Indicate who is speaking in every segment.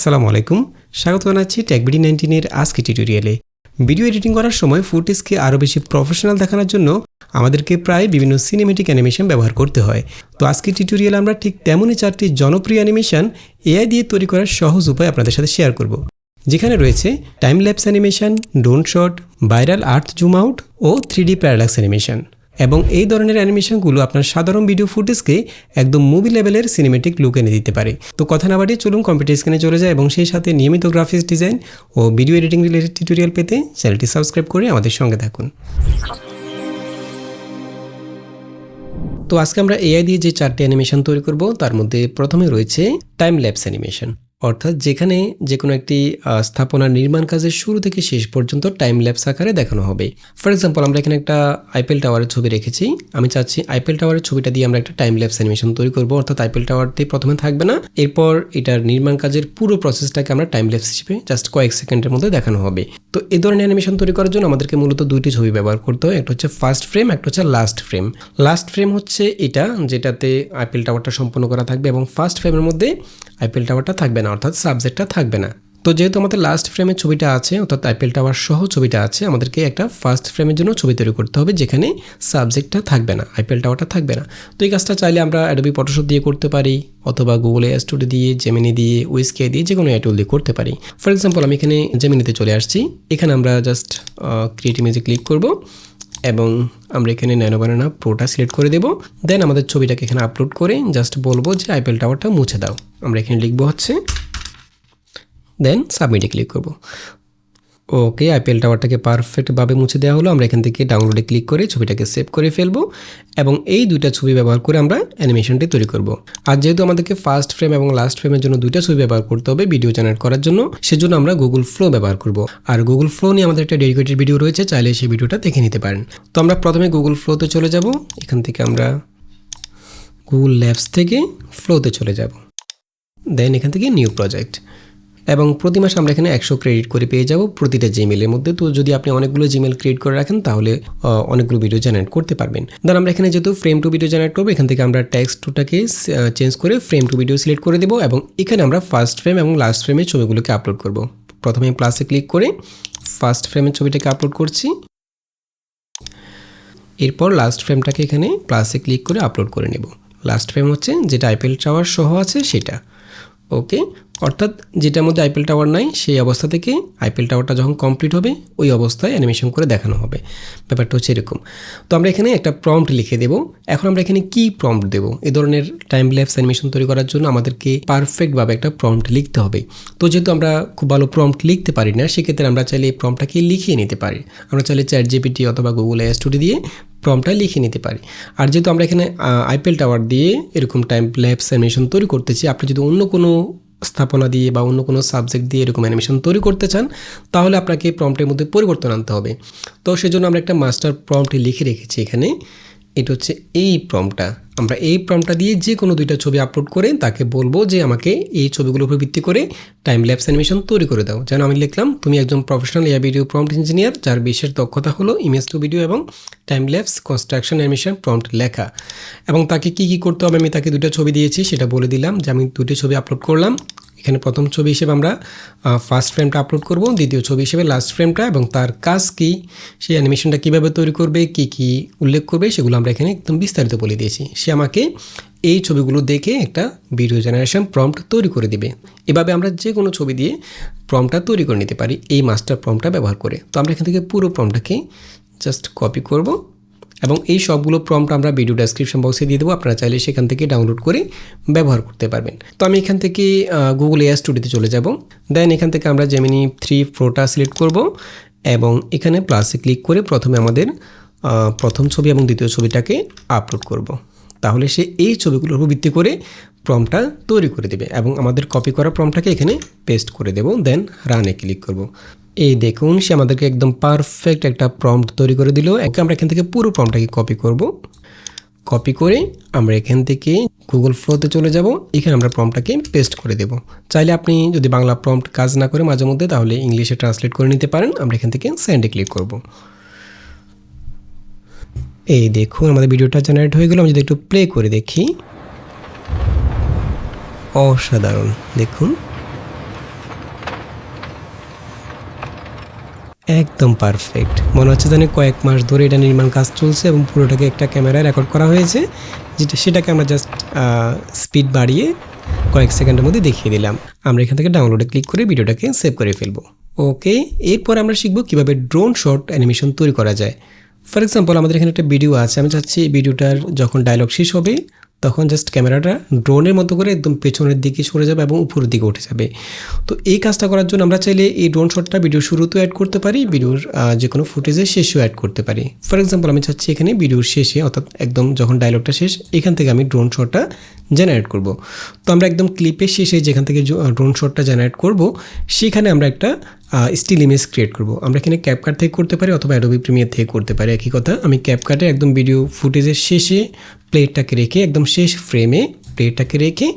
Speaker 1: আসসালামু আলাইকুম, স্বাগত জানাচ্ছি টেকবিডি 19 এর আজকে টিউটোরিয়ালে। ভিডিও এডিটিং করার সময় ফুটেজকে আরও বেশি প্রফেশনাল দেখানোর জন্য আমাদেরকে প্রায় বিভিন্ন সিনেমেটিক অ্যানিমেশন ব্যবহার করতে হয়। তো আজকে টিউটোরিয়ালে আমরা ঠিক তেমনই 4টি জনপ্রিয় অ্যানিমেশন এআই দিয়ে তৈরি করার সহজ উপায় আপনাদের সাথে শেয়ার করব, যেখানে রয়েছে time lapse animation, drone shot, viral earth zoom out ও 3D প্যারালাক্স অ্যানিমেশন। এবং এই ধরনের অ্যানিমেশনগুলো আপনার সাধারণ ভিডিও ফুটেজকে একদম মুভি লেভেলের সিনেমেটিক লুক এনে দিতে পারে। তো কথা না বাড়িয়ে চলুন কম্পিউটার স্ক্রিনে চলে যায় এবং সেই সাথে নিয়মিত গ্রাফিক্স ডিজাইন ও ভিডিও এডিটিং রিলেটেড টিউটোরিয়াল পেতে চ্যানেলটি সাবস্ক্রাইব করে আমাদের সঙ্গে থাকুন। তো আজকে আমরা এআই দিয়ে যে 4টি অ্যানিমেশন তৈরি করব তার মধ্যে প্রথমে রয়েছে টাইম ল্যাপস অ্যানিমেশন, অর্থাৎ যেখানে যে কোনো একটি স্থাপনার নির্মাণ কাজের শুরু থেকে শেষ পর্যন্ত টাইম ল্যাপস আকারে দেখানো হবে। ফর এক্সাম্পল, আমরা এখানে একটা আইফেল টাওয়ারের ছবি রেখেছি। আমি চাচ্ছি আইফেল টাওয়ারের ছবিটা দিয়ে আমরা একটা টাইম ল্যাপস অ্যানিমেশন তৈরি করব, অর্থাৎ আইফেল টাওয়ারটি প্রথমে থাকবে না, এরপর এটার নির্মাণ কাজের পুরো প্রসেসটাকে আমরা টাইম ল্যাপস হিসেবে জাস্ট কয়েক সেকেন্ডের মধ্যে দেখানো হবে। তো এই ধরনের অ্যানিমেশন তৈরি করার জন্য আমাদেরকে মূলত দুইটি ছবি ব্যবহার করতে হয়, একটা হচ্ছে ফার্স্ট ফ্রেম, একটা হচ্ছে লাস্ট ফ্রেম। লাস্ট ফ্রেম হচ্ছে এটা যেটাতে আইফেল টাওয়ারটা সম্পন্ন করা থাকবে এবং ফার্স্ট ফ্রেমের মধ্যে আইফেল টাওয়ারটা থাকবে না, অর্থাৎ সাবজেক্টটা থাকবে না। তো যেহেতু আমাদের লাস্ট ফ্রেমের ছবিটা আছে, অর্থাৎ আইফেল টাওয়ার সহ ছবিটা আছে, আমাদেরকে একটা ফার্স্ট ফ্রেমের জন্য ছবি তৈরি করতে হবে যেখানে সাবজেক্টটা থাকবে না, আইফেল টাওয়ারটা থাকবে না। তো এই কাজটা চাইলে আমরা অ্যাডোবি ফটোশপ দিয়ে করতে পারি, অথবা গুগল এআই স্টুডিও দিয়ে, জেমিনি দিয়ে, উইসকে দিয়ে, যে কোনো এআই টুল দিয়ে করতে পারি। ফর এক্সাম্পল, আমি এখানে জেমিনিতে চলে আসছি। এখানে আমরা জাস্ট ক্রিয়েট ইমেজে ক্লিক করব এবং আমরা এখানে ন্যানো বানানা প্রোটা সিলেক্ট করে দেব। দেন আমাদের ছবিটাকে এখানে আপলোড করে জাস্ট বলবো যে আইফেল টাওয়ারটা মুছে দাও। আমরা এখানে লিখবো হচ্ছে, দেন সাবমিটে ক্লিক করব। ওকে, আইফেল টাওয়ারটাকে পারফেক্টভাবে মুছে দেওয়া হলো। আমরা এখান থেকে ডাউনলোডে ক্লিক করে ছবিটাকে সেভ করে ফেলবো এবং এই দুইটা ছবি ব্যবহার করে আমরা অ্যানিমেশনটি তৈরি করব। আর যেহেতু আমাদেরকে ফার্স্ট ফ্রেম এবং লাস্ট ফ্রেমের জন্য দুইটা ছবি ব্যবহার করতে হবে ভিডিও জেনারেট করার জন্য, সেজন্য আমরা গুগল ফ্লো ব্যবহার করব। আর গুগল ফ্লো নিয়ে আমাদের একটা ডেডিকেটেড ভিডিও রয়েছে, চাইলে সেই ভিডিওটা দেখে নিতে পারেন। তো আমরা প্রথমে গুগল ফ্লোতে চলে যাব। এখান থেকে আমরা গুগল ল্যাবস থেকে ফ্লোতে চলে যাব। দেন এখান থেকে নিউ প্রজেক্ট, এবং প্রতি মাসে আমরা এখানে 100 ক্রেডিট করে পেয়ে যাব প্রতিটা জিমেলের মধ্যে। তো যদি আপনি অনেকগুলো জিমেল ক্রিয়েট করে রাখেন তাহলে অনেকগুলো ভিডিও জেনারেট করতে পারবেন। দেন আমরা এখানে যেহেতু ফ্রেম টু ভিডিও জেনারেট করবো, এখান থেকে আমরা টেক্সট টুটাকে চেঞ্জ করে ফ্রেম টু ভিডিও সিলেক্ট করে দেবো এবং এখানে আমরা ফার্স্ট ফ্রেম এবং লাস্ট ফ্রেমের ছবিগুলোকে আপলোড করব। প্রথমে প্লাসে ক্লিক করে ফার্স্ট ফ্রেমের ছবিটাকে আপলোড করছি, এরপর লাস্ট ফ্রেমটাকে এখানে প্লাসে ক্লিক করে আপলোড করে নেব। লাস্ট ফ্রেম হচ্ছে যেটা আইফেল টাওয়ার সহ আছে সেটা। ওকে, অর্থাৎ যেটার মধ্যে আইফেল টাওয়ার নাই সেই অবস্থা থেকে আইফেল টাওয়ারটা যখন কমপ্লিট হবে ওই অবস্থায় অ্যানিমেশন করে দেখানো হবে। ব্যাপারটা হচ্ছে এরকম। তো আমরা এখানে একটা প্রম্পট লিখে দেব। এখন আমরা এখানে কি প্রম্পট দেব? এই ধরনের টাইম ল্যাপস অ্যানিমেশন তৈরি করার জন্য আমাদেরকে পারফেক্টভাবে একটা প্রম্পট লিখতে হবে। তো যেহেতু আমরা খুব ভালো প্রম্পট লিখতে পারি না, সেক্ষেত্রে আমরা চাইলে এই প্রম্পটটাকে লিখিয়ে নিতে পারি। আমরা চাইলে চ্যাট জিপিটি অথবা গুগল এআই স্টুডিও দিয়ে প্রম্পটটা লিখে নিতে পারি। আর যেহেতু আমরা এখানে আইফেল টাওয়ার দিয়ে এরকম টাইম ল্যাপস অ্যানিমেশন তৈরি করতেছি, আপনি যদি অন্য কোনো স্থাপনা দিয়ে বা অন্য কোনো সাবজেক্ট দিয়ে এরকম অ্যানিমেশন তৈরি করতে চান তাহলে আপনাকে প্রম্পটের মধ্যে পরিবর্তন আনতে হবে। তো সেজন্য আমরা একটা মাস্টার প্রম্পট লিখে রেখেছি এখানে। এটা হচ্ছে এই প্রম্পটটা। আমরা এই প্রম্পটটা দিয়ে যে কোনো দুইটা ছবি আপলোড করে তাকে বলবো যে আমাকে এই ছবিগুলোর উপর ভিত্তি করে টাইম ল্যাপস অ্যানিমেশন তৈরি করে দাও। যেন আমি লিখলাম, তুমি একজন professional AI video prompt engineer যার বিশেষ দক্ষতা হলো ইমেজ টু ভিডিও এবং time lapse construction animation prompt লেখা। এবং তাকে কি কি করতে হবে আমি তাকে দুটো ছবি দিয়েছি, সেটা বলে দিলাম যে আমি দুটো ছবি আপলোড করলাম। এখানে প্রথম ছবি হিসেবে আমরা ফার্স্ট ফ্রেমটা আপলোড করব, দ্বিতীয় ছবি হিসেবে লাস্ট ফ্রেমটা, এবং তার কাজ কি, সেই অ্যানিমেশনটা কীভাবে তৈরি করবে, কি কি উল্লেখ করবে সেগুলো আমরা এখানে একদম বিস্তারিত বলে দিয়েছি। সে আমাকে এই ছবিগুলো দেখে একটা ভিডিও জেনারেশন প্রম্পট তৈরি করে দিবে। এভাবে আমরা যে কোনো ছবি দিয়ে প্রম্পটটা তৈরি করে নিতে পারি এই মাস্টার প্রম্পটটা ব্যবহার করে। তো আমরা এখান থেকে পুরো প্রম্পটটাকে জাস্ট কপি করব এবং এই সবগুলো প্রম্পট আমরা ভিডিও ডেসক্রিপশন বক্সে দিয়ে দেবো, আপনারা চাইলে সেখান থেকে ডাউনলোড করে ব্যবহার করতে পারবেন। তো আমি এখান থেকে গুগল এআই স্টুডিওতে চলে যাব। দেন এখান থেকে আমরা জেমিনি 3 প্রোটা সিলেক্ট করব এবং এখানে প্লাসে ক্লিক করে প্রথমে আমাদের প্রথম ছবি এবং দ্বিতীয় ছবিটাকে আপলোড করব। তাহলে সে এই ছবিগুলোর উপর ভিত্তি করে প্রম্পটটা তৈরি করে দেবে এবং আমাদের কপি করা প্রম্পটটাকে এখানে পেস্ট করে দেব। দেন রানে ক্লিক করব। এই দেখুন, সে আমাদেরকে একদম পারফেক্ট একটা প্রম্পট তৈরি করে দিল। আমরা এখান থেকে পুরো প্রম্পটটাকে কপি করব। কপি করে আমরা এখান থেকে গুগল ফ্লোতে চলে যাব। এখানে আমরা প্রম্পটটাকে পেস্ট করে দেব। চাইলে আপনি যদি বাংলা প্রম্পট কাজ না করে মাঝে মধ্যে, তাহলে ইংলিশে ট্রান্সলেট করে নিতে পারেন। আমরা এখান থেকে সেন্ডে ক্লিক করব। এই দেখুন, আমাদের ভিডিওটা জেনারেট হয়ে গেল। আমি যদি একটু প্লে করে দেখি, অসাধারণ। দেখুন একদম পারফেক্ট। মনে হচ্ছে যেন কয়েক মাস ধরে এটা নির্মাণ কাজ চলছে এবং পুরোটাকে একটা ক্যামেরায় রেকর্ড করা হয়েছে, সেটাকে আমরা জাস্ট স্পিড বাড়িয়ে কয়েক সেকেন্ডের মধ্যে দেখিয়ে দিলাম। আমরা এখান থেকে ডাউনলোডে ক্লিক করে ভিডিওটাকে সেভ করে ফেলবো। ওকে, এরপর আমরা শিখব কীভাবে ড্রোন শট অ্যানিমেশন তৈরি করা যায়। ফর এক্সাম্পল, আমাদের এখানে একটা ভিডিও আছে, আমি চাচ্ছি এই ভিডিওটার যখন ডায়লগ শেষ হবে তখন জাস্ট ক্যামেরাটা ড্রোনের মতো করে একদম পেছনের দিকে সরে যাবে এবং উপরের দিকে উঠে যাবে। তো এই কাজটা করার জন্য আমরা চাইলে এই ড্রোন শটটা ভিডিওর শুরুতেও অ্যাড করতে পারি, ভিডিওর যে কোনো ফুটেজের শেষেও অ্যাড করতে পারি। ফর এক্সাম্পল, আমি চাচ্ছি এখানে ভিডিওর শেষে, অর্থাৎ একদম যখন ডায়লগটা শেষ, এখান থেকে আমি ড্রোন শটটা জেনারেট করব। তো আমরা একদম ক্লিপের শেষে যেখান থেকে ড্রোন শটটা জেনারেট করব সেখানে আমরা একটা স্টিল ইমেজ ক্রিয়েট করব। আমরা এখানে ক্যাপকাট থেকে করতে পারি অথবা অ্যাডোবি প্রিমিয়ার থেকে করতে পারি, একই কথা। আমি ক্যাপকাটে একদম ভিডিও ফুটেজের শেষে প্লেটটাকে রেখে, একদম শেষ ফ্রেমে প্লেটটাকে রেখে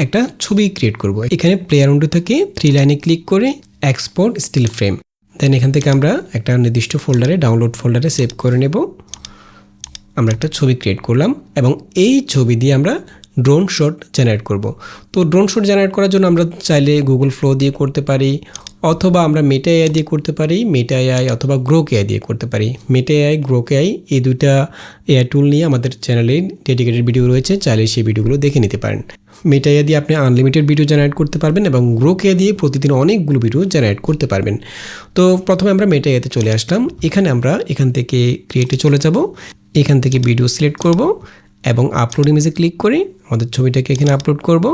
Speaker 1: একটা ছবি ক্রিয়েট করব। এখানে প্লেয়ার উইন্ডো থেকে 3 লাইনে ক্লিক করে এক্সপোর্ট স্টিল ফ্রেম, দেন এখান থেকে আমরা একটা নির্দিষ্ট ফোল্ডারে, ডাউনলোড ফোল্ডারে সেভ করে নেব। আমরা একটা ছবি ক্রিয়েট করলাম এবং এই ছবি দিয়ে আমরা ড্রোন শট জেনারেট করব। তো ড্রোন শট জেনারেট করার জন্য আমরা চাইলে গুগল ফ্লো দিয়ে করতে পারি অথবা আমরা মেটা এআই দিয়ে করতে পারি, মেটা এআই অথবা গ্রোক এআই দিয়ে করতে পারি। মেটা এআই, গ্রোক এআই, এই দুইটা এআই টুল নিয়ে আমাদের চ্যানেলে ডেডিকেটেড ভিডিও রয়েছে, চাইলে সেই ভিডিওগুলো দেখে নিতে পারেন। মেটা এআই দিয়ে আপনি আনলিমিটেড ভিডিও জেনারেট করতে পারবেন এবং গ্রোক এআই দিয়ে প্রতিদিন অনেকগুলো ভিডিও জেনারেট করতে পারবেন। তো প্রথমে আমরা মেটা এআইতে চলে আসলাম। এখানে আমরা এখান থেকে ক্রিয়েটে চলে যাব, এখান থেকে ভিডিও সিলেক্ট করব এবং আপলোড ইমেজে ক্লিক করে আমাদের ছবিটাকে এখানে আপলোড করব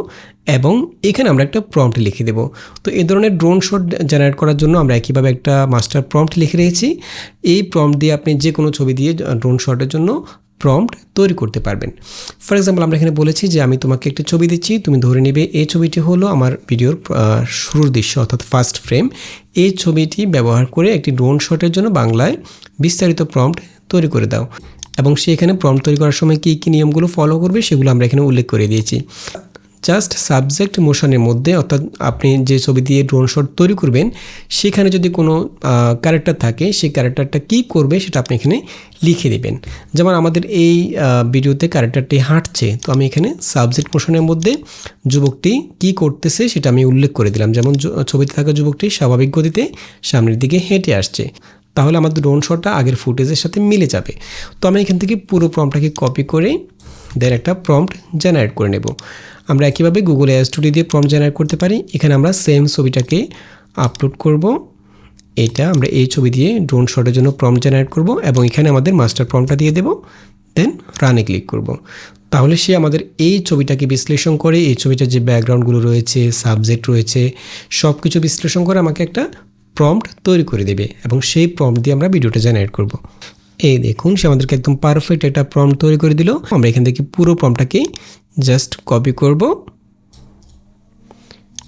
Speaker 1: এবং এখানে আমরা একটা প্রম্পট লিখে দেব। তো এই ধরনের ড্রোন শট জেনারেট করার জন্য আমরা একইভাবে একটা মাস্টার প্রম্পট লিখে রেখেছি। এই প্রম্পট দিয়ে আপনি যে কোনো ছবি দিয়ে ড্রোন শটের জন্য প্রম্পট তৈরি করতে পারবেন। ফর এক্সাম্পল, আমরা এখানে বলেছি যে আমি তোমাকে একটা ছবি দিচ্ছি, তুমি ধরে নেবে এই ছবিটি হলো আমার ভিডিওর শুরুর দৃশ্য অর্থাৎ ফার্স্ট ফ্রেম। এই ছবিটি ব্যবহার করে একটি ড্রোন শটের জন্য বাংলায় বিস্তারিত প্রম্পট তৈরি করে দাও এবং সে এখানে প্রম্পট তৈরি করার সময় কী কী নিয়মগুলো ফলো করবে সেগুলো আমরা এখানে উল্লেখ করে দিয়েছি। জাস্ট সাবজেক্ট মোশনের মধ্যে, অর্থাৎ আপনি যে ছবি দিয়ে ড্রোন শট তৈরি করবেন সেখানে যদি কোনো ক্যারেক্টার থাকে, সেই ক্যারেক্টারটা কী করবে সেটা আপনি এখানে লিখে দেবেন। যেমন আমাদের এই ভিডিওতে ক্যারেক্টারটি হাঁটছে, তো আমি এখানে সাবজেক্ট মোশনের মধ্যে যুবকটি কী করতেছে সেটা আমি উল্লেখ করে দিলাম। যেমন ছবিতে থাকা যুবকটি স্বাভাবিক গতিতে সামনের দিকে হেঁটে আসছে, তাহলে আমাদের ড্রোন শটটা আগের ফুটেজের সাথে মিলে যাবে। তো আমি এখান থেকে পুরো প্রম্পটটাকে কপি করে দেন একটা প্রম্পট জেনারেট করে নেব। আমরা একইভাবে গুগল এআই স্টুডিও দিয়ে প্রম্পট জেনারেট করতে পারি। এখানে আমরা সেম ছবিটাকে আপলোড করব, এটা আমরা এই ছবি দিয়ে ড্রোন শটের জন্য প্রম্পট জেনারেট করব এবং এখানে আমাদের মাস্টার প্রম্পটটা দিয়ে দেব, দেন রানে ক্লিক করব। তাহলে সে আমাদের এই ছবিটাকে বিশ্লেষণ করে, এই ছবিটার যে ব্যাকগ্রাউন্ডগুলো রয়েছে, সাবজেক্ট রয়েছে, সব কিছু বিশ্লেষণ করে আমাকে একটা প্রম্পট তৈরি করে দেবে এবং সেই প্রম্পট দিয়ে আমরা ভিডিওটা জেনারেট করব। এই দেখুন, সে আমাদেরকে একদম পারফেক্ট একটা প্রম্পট তৈরি করে দিল। আমরা এখান থেকে পুরো প্রম্পটটাকে জাস্ট কপি করব,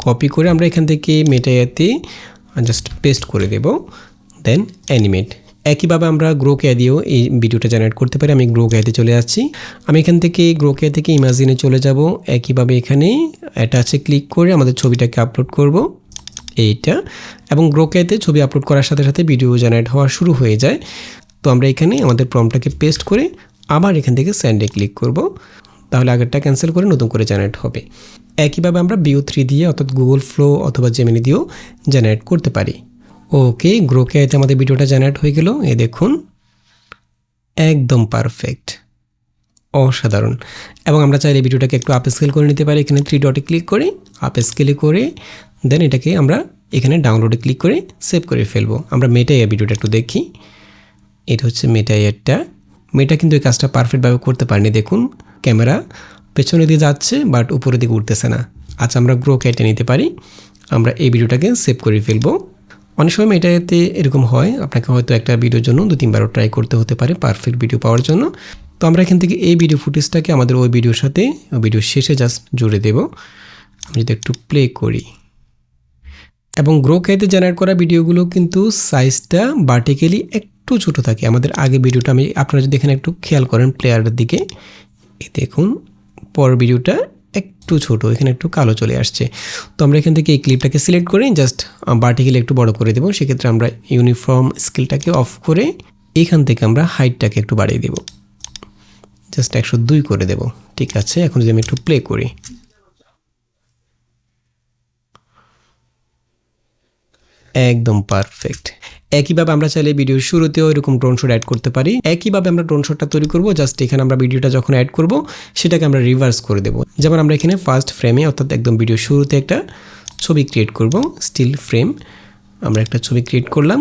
Speaker 1: কপি করে আমরা এখান থেকে মেটা এআইতে জাস্ট পেস্ট করে দেব, দেন অ্যানিমেট। একইভাবে আমরা গ্রোক এআই দিয়েও এই ভিডিওটা জেনারেট করতে পারি। আমি গ্রোক এআইতে চলে যাচ্ছি, আমি এখান থেকে গ্রোক এআই থেকে ইমাজিনে চলে যাব। একইভাবে এখানে অ্যাটাচে ক্লিক করে আমাদের ছবিটাকে আপলোড করব এইটা, এবং গ্রোক এআইতে ছবি আপলোড করার সাথে সাথে ভিডিও জেনারেট হওয়া শুরু হয়ে যায়। তো আমরা এখানে আমাদের প্রম্পটটাকে পেস্ট করে আবার এখান থেকে সেন্ডে ক্লিক করব, তাহলে আগেরটা ক্যান্সেল করে নতুন করে জেনারেট হবে। একইভাবে আমরা ভিও 3 দিয়ে অর্থাৎ গুগল ফ্লো অথবা জেমিনি দিয়েও জেনারেট করতে পারি। ওকে, গ্রোক এআইতে আমাদের ভিডিওটা জেনারেট হয়ে গেল। এই দেখুন, একদম পারফেক্ট, অসাধারণ। এবং আমরা চাইলে ভিডিওটাকে একটু আপ স্কেল করে নিতে পারি। এখানে 3 ডটে ক্লিক করে আপ স্কেলে করে দেন এটাকে আমরা এখানে ডাউনলোডে ক্লিক করে সেভ করে ফেলবো। আমরা মেটা এআই ভিডিওটা একটু দেখি। এটা হচ্ছে মেটা এআইটা। মেটা কিন্তু এই কাজটা পারফেক্টভাবে করতে পারেনি। দেখুন, ক্যামেরা পেছনে দিয়ে যাচ্ছে বাট উপরের দিকে উঠতেছে না। আচ্ছা, আমরা গ্রোক এআইটা নিতে পারি। আমরা এই ভিডিওটাকে সেভ করে ফেলবো। অনেক সময় মেটাতে এরকম হয়, আপনাকে হয়তো একটা ভিডিওর জন্য 2-3বারও ট্রাই করতে হতে পারে পারফেক্ট ভিডিও পাওয়ার জন্য। তো আমরা এখান থেকে এই ভিডিও ফুটেজটাকে আমাদের ওই ভিডিওর সাথে ভিডিওর শেষে জাস্ট জুড়ে দেব। আমি যদি একটু প্লে করি, এবং গ্রোক এআইতে জেনারেট করা ভিডিওগুলো কিন্তু সাইজটা ভার্টিক্যালি একটু ছোটো থাকে। আমাদের আগে ভিডিওটা আপনারা যদি এখানে একটু খেয়াল করেন প্লেয়ারের দিকে, দেখুন পরের ভিডিওটা একটু ছোট, এখানে একটু কালো চলে আসছে। তো আমরা এখান থেকে এই ক্লিপটাকে সিলেক্ট করে জাস্ট ভার্টিক্যালি একটু বড় করে দেবো। সেক্ষেত্রে আমরা ইউনিফর্ম স্কেলটাকে অফ করে এখান থেকে আমরা হাইটটাকে একটু বাড়িয়ে দেব, জাস্ট 102 করে দেব। ঠিক আছে, এখন যদি আমি একটু প্লে করি, একদম পারফেক্ট। একইভাবে আমরা চাইলে ভিডিওর শুরুতেও এরকম ড্রোন শট অ্যাড করতে পারি। একইভাবে আমরা ড্রোন শটটা তৈরি করব, জাস্ট এখানে আমরা ভিডিওটা যখন অ্যাড করব সেটাকে আমরা রিভার্স করে দেব। যেমন আমরা এখানে ফার্স্ট ফ্রেমে অর্থাৎ একদম ভিডিও শুরুতে একটা ছবি ক্রিয়েট করব, স্টিল ফ্রেম। আমরা একটা ছবি ক্রিয়েট করলাম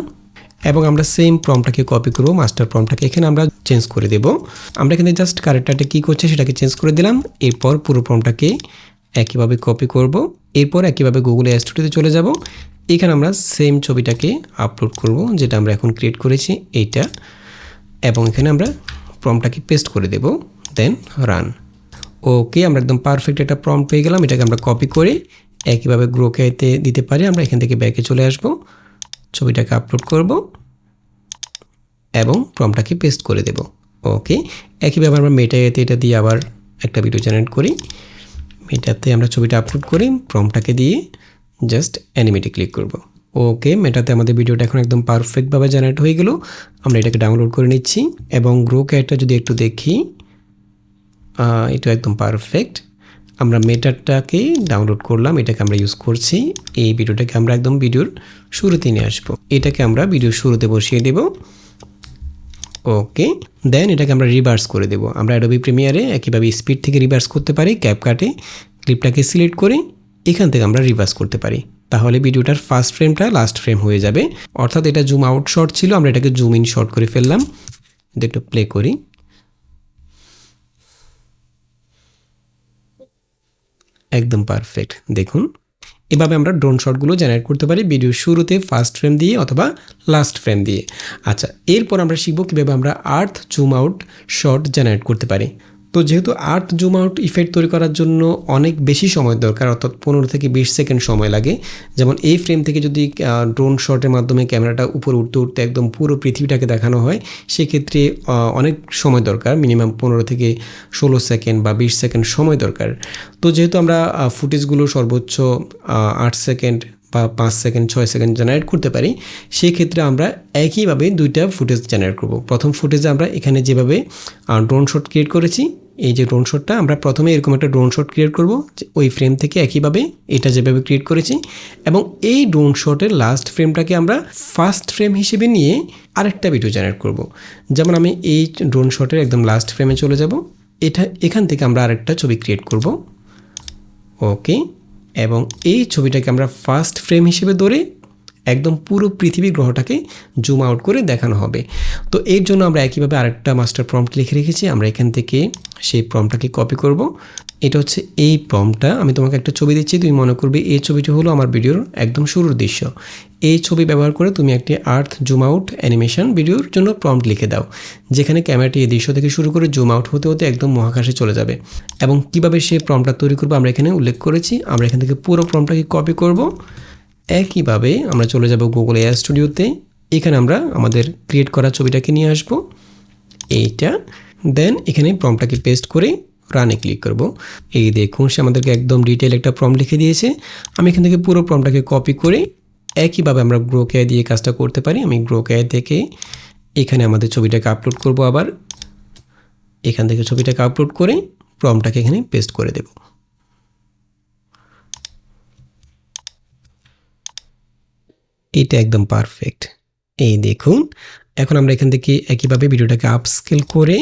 Speaker 1: এবং আমরা সেম প্রম্পটটাকে কপি করব, মাস্টার প্রম্পটটাকে এখানে আমরা চেঞ্জ করে দেব। আমরা এখানে জাস্ট ক্যারেক্টারটা কী করছে সেটাকে চেঞ্জ করে দিলাম। এরপর পুরো প্রম্পটটাকে একইভাবে কপি করব। এরপর একইভাবে গুগল এআই স্টুডিওতে চলে যাব। এখানে আমরা সেম ছবিটাকে আপলোড করব যেটা আমরা এখন ক্রিয়েট করেছি এইটা, এবং এখানে আমরা প্রম্পটটাকে পেস্ট করে দেব, দেন রান। ওকে, আমরা একদম পারফেক্ট একটা প্রম্পট পেয়ে গেলাম। এটাকে আমরা কপি করে একইভাবে গ্রোক এআইতে দিতে পারি। আমরা এখান থেকে ব্যাকে চলে আসব, ছবিটাকে আপলোড করব এবং প্রম্পটটাকে পেস্ট করে দেব। ওকে, একইভাবে আমরা মেটা এআইতে এটা দিয়ে আবার একটা ভিডিও জেনারেট করি। মেটাতে আমরা ছবিটা আপলোড করি, প্রম্পটটাকে দিয়ে জাস্ট অ্যানিমেটে ক্লিক করব। ওকে, মেটাতে আমাদের ভিডিওটা এখন একদম পারফেক্টভাবে জেনারেট হয়ে গেল। আমরা এটাকে ডাউনলোড করে নিচ্ছি এবং গ্রোক এআইটা যদি একটু দেখি, এটা একদম পারফেক্ট। আমরা মেটারটাকে ডাউনলোড করলাম, এটাকে আমরা ইউজ করছি। এই ভিডিওটাকে আমরা একদম ভিডিওর শুরুতে নিয়ে আসবো। এটাকে আমরা ভিডিওর শুরুতে বসিয়ে দেব। ওকে, দেন এটাকে আমরা রিভার্স করে দেব। আমরা অ্যাডোবি প্রিমিয়ারে একইভাবে স্পিড থেকে রিভার্স করতে পারি। ক্যাপকাটে ক্লিপটাকে সিলেক্ট করে এখান থেকে আমরা রিভার্স করতে পারি। তাহলে ভিডিওটার ফার্স্ট ফ্রেমটা লাস্ট ফ্রেম হয়ে যাবে। অর্থাৎ এটা জুম আউট শট ছিল, আমরা এটাকে জুম ইন শট করে ফেললাম। একটু প্লে করি। একদম পারফেক্ট, দেখুন। এভাবে আমরা ড্রোন শটগুলো জেনারেট করতে পারি ভিডিওর শুরুতে ফার্স্ট ফ্রেম দিয়ে অথবা লাস্ট ফ্রেম দিয়ে। আচ্ছা, এরপর আমরা শিখব কীভাবে আমরা আর্থ জুম আউট শট জেনারেট করতে পারি। তো যেহেতু আর্থ জুম আউট ইফেক্ট তৈরি করার জন্য অনেক বেশি সময় দরকার, অর্থাৎ 15 থেকে 20 সেকেন্ড সময় লাগে। যেমন এই ফ্রেম থেকে যদি ড্রোন শটের মাধ্যমে ক্যামেরাটা উপরে উঠতে উঠতে একদম পুরো পৃথিবীটাকে দেখানো হয়, সেক্ষেত্রে অনেক সময় দরকার, মিনিমাম 15 থেকে 16 সেকেন্ড বা 20 সেকেন্ড সময় দরকার। তো যেহেতু আমরা ফুটেজগুলো সর্বোচ্চ 8 সেকেন্ড বা 5 সেকেন্ড 6 সেকেন্ড জেনারেট করতে পারি, সেই ক্ষেত্রে আমরা একইভাবে দুইটা ফুটেজ জেনারেট করব। প্রথম ফুটেজে আমরা এখানে যেভাবে ড্রোন শট ক্রিয়েট করেছি, এই যে ড্রোন শটটা, আমরা প্রথমে এরকম একটা ড্রোন শট ক্রিয়েট করব ওই ফ্রেম থেকে একইভাবে এটা যেভাবে ক্রিয়েট করেছি, এবং এই ড্রোন শটের লাস্ট ফ্রেমটাকে আমরা ফার্স্ট ফ্রেম হিসেবে নিয়ে আরেকটা ভিডিও জেনারেট করব। যেমন আমি এই ড্রোন শটের একদম লাস্ট ফ্রেমে চলে যাব, এখান থেকে আমরা আরেকটা ছবি ক্রিয়েট করব। ওকে, এবং এই ছবিটাকে আমরা ফার্স্ট ফ্রেম হিসেবে ধরে একদম পুরো পৃথিবী গ্রহটাকে জুম আউট করে দেখানো হবে। তো এর জন্য আমরা একইভাবে আরেকটা মাস্টার প্রম্পট লিখে রেখেছি। আমরা এখান থেকে সেই প্রম্পটটাকে কপি করব। এটা হচ্ছে এই প্রম্পটটা। আমি তোমাকে একটা ছবি দিচ্ছি, তুমি মনে করবে এই ছবিটি হলো আমার ভিডিওর একদম শুরুর দৃশ্য। এই ছবি ব্যবহার করে তুমি একটি আর্থ জুম আউট অ্যানিমেশন ভিডিওর জন্য প্রম্পট লিখে দাও, যেখানে ক্যামেরাটি এই দৃশ্য থেকে শুরু করে জুম আউট হতে হতে একদম মহাকাশে চলে যাবে। এবং কিভাবে সেই প্রম্পটটা তৈরি করবো আমরা এখানে উল্লেখ করেছি। আমরা এখান থেকে পুরো প্রম্পটটাকে কপি করব। একইভাবে আমরা চলে যাব গুগল এআই স্টুডিওতে। এখানে আমরা আমাদের ক্রিয়েট করা ছবিটাকে নিয়ে আসব, এইটা। দেন এখানে প্রম্পটটাকে পেস্ট করে রানে ক্লিক করব। এই দেখুন, সে আমাদেরকে একদম ডিটেল একটা প্রম্পট লিখে দিয়েছে। আমি এখান থেকে পুরো প্রম্পটটাকে কপি করে একইভাবে আমরা গ্রোক এআই দিয়ে কাজটা করতে পারি। আমি গ্রোক এআই থেকে এখানে আমাদের ছবিটাকে আপলোড করব। আবার এখান থেকে ছবিটাকে আপলোড করে প্রম্পটটাকে এখানে পেস্ট করে দেব। এটা একদম পারফেক্ট। এই দেখুন, এখন আমরা এখান থেকে একইভাবে ভিডিওটাকে আপস্কেল করে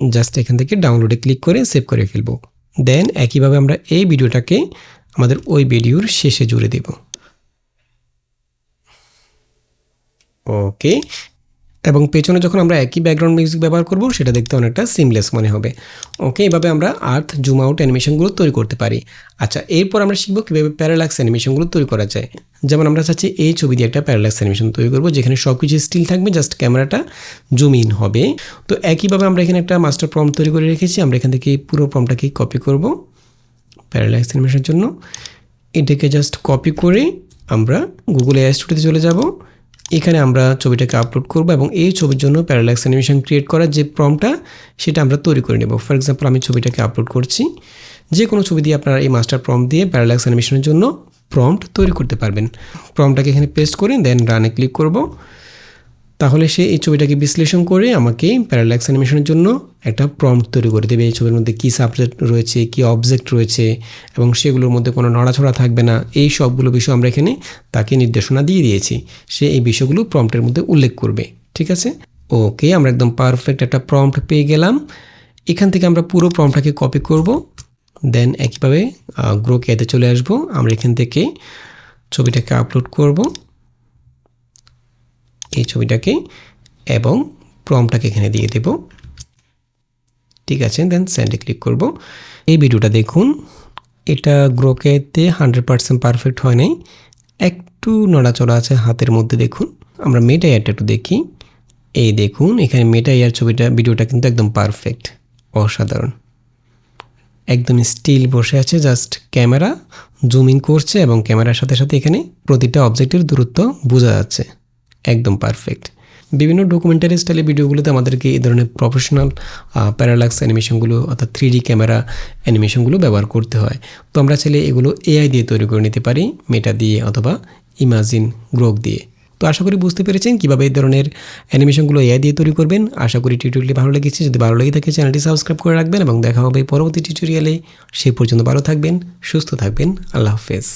Speaker 1: জাস্ট এখান থেকে ডাউনলোডে ক্লিক করে সেভ করে ফেলবো। দেন একইভাবে আমরা এই ভিডিওটাকে আমাদের ওই ভিডিওর শেষে জুড়ে দেব। ওকে, এবং পেছনে যখন আমরা একই ব্যাকগ্রাউন্ড মিউজিক ব্যবহার করব সেটা দেখতে অনেকটা সিমলেস মনে হবে। ওকে, এভাবে আমরা আর্থ জুম আউট অ্যানিমেশনগুলো তৈরি করতে পারি। আচ্ছা, এরপর আমরা শিখব কীভাবে প্যারালাক্স অ্যানিমেশনগুলো তৈরি করা যায়। যেমন আমরা চাচ্ছি এই ছবি দিয়ে একটা প্যারালাক্স অ্যানিমেশন তৈরি করব, যেখানে সব কিছু স্টিল থাকবে, জাস্ট ক্যামেরাটা জুম ইন হবে। তো একইভাবে আমরা এখানে একটা মাস্টার প্রম্পট তৈরি করে রেখেছি। আমরা এখান থেকে পুরো প্রম্পটটাকে কপি করব প্যারালাক্স অ্যানিমেশনের জন্য। এটাকে জাস্ট কপি করে আমরা গুগল এআই স্টুডিওতে চলে যাব। এখানে আমরা ছবিটাকে আপলোড করব এবং এই ছবির জন্য প্যারালাক্স অ্যানিমেশন ক্রিয়েট করার যে প্রম্পটটা সেটা আমরা তৈরি করে নেব। ফর এক্সাম্পল, আমি ছবিটাকে আপলোড করছি। যে কোনো ছবি দিয়ে আপনারা এই মাস্টার প্রম্পট দিয়ে প্যারালাক্স অ্যানিমেশনের জন্য প্রম্পট তৈরি করতে পারবেন। প্রম্পটটাকে এখানে পেস্ট করে দেন রানে ক্লিক করব। তাহলে সে এই ছবিটাকে বিশ্লেষণ করে আমাকে প্যারাল্যাক্স অ্যানিমেশনের জন্য একটা প্রম্পট তৈরি করে দেবে। এই ছবির মধ্যে কী সাবজেক্ট রয়েছে, কী অবজেক্ট রয়েছে এবং সেগুলোর মধ্যে কোনো নড়াচড়া থাকবে না, এই সবগুলো বিষয় আমরা এখানে তাকে নির্দেশনা দিয়ে দিয়েছি। সে এই বিষয়গুলো প্রম্পটের মধ্যে উল্লেখ করবে। ঠিক আছে, ওকে, আমরা একদম পারফেক্ট একটা প্রম্পট পেয়ে গেলাম। এখান থেকে আমরা পুরো প্রম্পটটাকে কপি করব, দেন একইভাবে গ্রোকে চলে আসব। আমরা এখান থেকে ছবিটাকে আপলোড করব, এই ছবিটাকে, এবং প্রম্পটটাকে এখানে দিয়ে দেব। ঠিক আছে, দেন সেন্ডে ক্লিক করব। এই ভিডিওটা দেখুন, এটা গ্রোকেতে 100% পারফেক্ট হয় নাই, একটু নড়াচড়া আছে হাতের মধ্যে। দেখুন, আমরা মেটা এয়ারটা একটু দেখি। এই দেখুন, এখানে মেটা এয়ার ভিডিওটা কিন্তু একদম পারফেক্ট, অসাধারণ, একদম স্টিল বসে আছে। জাস্ট ক্যামেরা জুমিং করছে এবং ক্যামেরার সাথে সাথে এখানে প্রতিটা অবজেক্টের দূরত্ব বোঝা যাচ্ছে, একদম পারফেক্ট। বিভিন্ন ডকুমেন্টারি স্টাইলের ভিডিওগুলোতে আমাদেরকে এই ধরনের প্রফেশনাল প্যারাল্যাক্স অ্যানিমেশনগুলো অর্থাৎ 3D ক্যামেরা অ্যানিমেশনগুলো ব্যবহার করতে হয়। তো আমরা চাইলে এগুলো এআই দিয়ে তৈরি করে নিতে পারি, মেটা দিয়ে অথবা ইমাজিন গ্রোক দিয়ে। তো আশা করি বুঝতে পেরেছেন কীভাবে এই ধরনের অ্যানিমেশনগুলো এআই দিয়ে তৈরি করবেন। আশা করি টিউটোরিয়ালটি ভালো লেগেছে। যদি ভালো লেগে থাকে চ্যানেলটি সাবস্ক্রাইব করে রাখবেন এবং দেখা হবে পরবর্তী টিউটোরিয়ালে। সেই পর্যন্ত ভালো থাকবেন, সুস্থ থাকবেন। আল্লাহ হাফেজ।